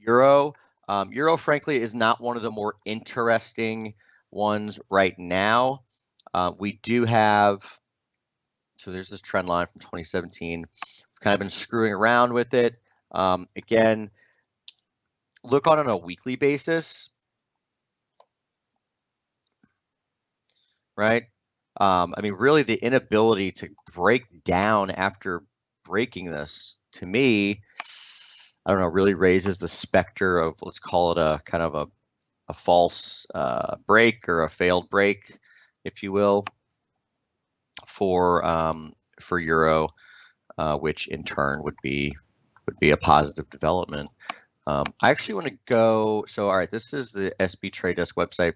Euro. Euro, frankly, is not one of the more interesting ones right now. We do have, so there's this trend line from 2017. We've kind of been screwing around with it. Again, look on a weekly basis, right? I mean, really the inability to break down after breaking this, to me, I don't know, really raises the specter of, let's call it a kind of a false break or a failed break, if you will, for Euro, which in turn would be a positive development. I actually want to go, so all right, this is the SB Trade Desk website.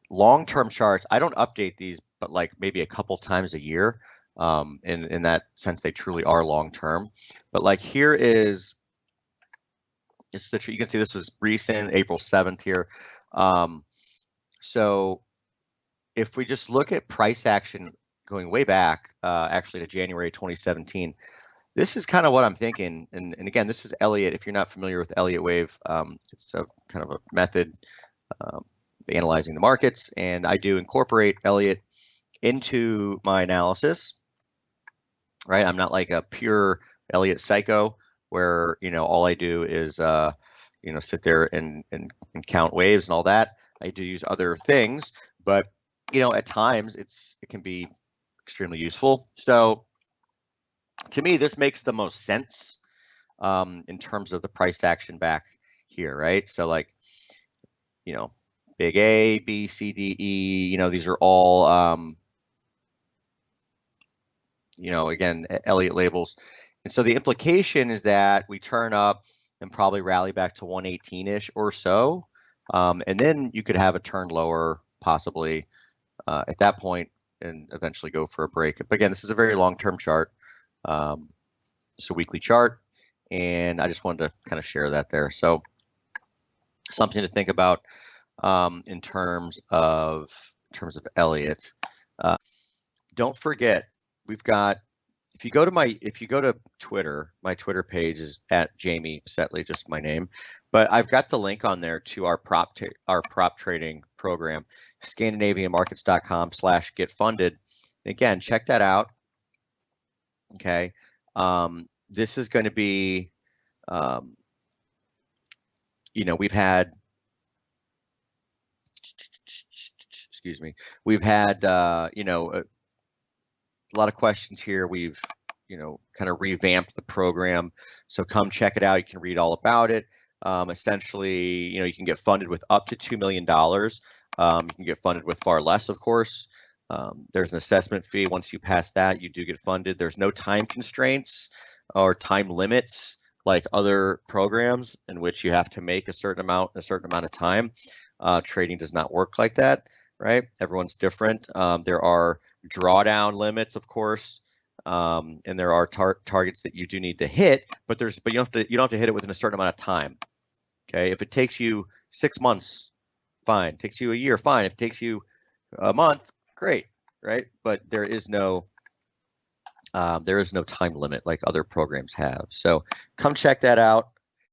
Long-term charts, I don't update these, but like maybe a couple times a year. In that sense, they truly are long-term. But like here is, you can see this was recent, April 7th here. So if we just look at price action going way back, actually to January 2017, this is kind of what I'm thinking. And again, this is Elliott. If you're not familiar with Elliott Wave, it's a kind of a method of analyzing the markets, and I do incorporate Elliott into my analysis, right? I'm not like a pure Elliott psycho where, you know, all I do is, you know, sit there and count waves and all that. I do use other things, but, you know, at times it can be extremely useful. So to me, this makes the most sense in terms of the price action back here, right? So like, you know, big A, B, C, D, E, you know, these are all, you know, again, Elliott labels. And so the implication is that we turn up and probably rally back to 118-ish or so. And then you could have a turn lower possibly at that point and eventually go for a break. But again, this is a very long-term chart. It's a weekly chart, and I just wanted to kind of share that there. So something to think about in terms of Elliott. Don't forget, we've got, if you go to Twitter, my Twitter page is at Jamie Saettele, just my name, but I've got the link on there to our prop trading program, scandinavianmarkets.com/getfunded. And again, check that out. Okay, this is going to be, you know, we've had, excuse me, we've had, you know, a lot of questions here. We've, you know, kind of revamped the program. So come check it out. You can read all about it. Essentially, you know, you can get funded with up to $2 million. You can get funded with far less, of course. There's an assessment fee. Once you pass that, you do get funded. There's no time constraints or time limits like other programs in which you have to make a certain amount of time. Trading does not work like that, right? Everyone's different. There are drawdown limits, of course, and there are targets that you do need to hit, but you don't have to hit it within a certain amount of time. Okay, if it takes you 6 months, fine. It takes you a year, fine. If it takes you a month, great, right? But there is no time limit like other programs have. So come check that out.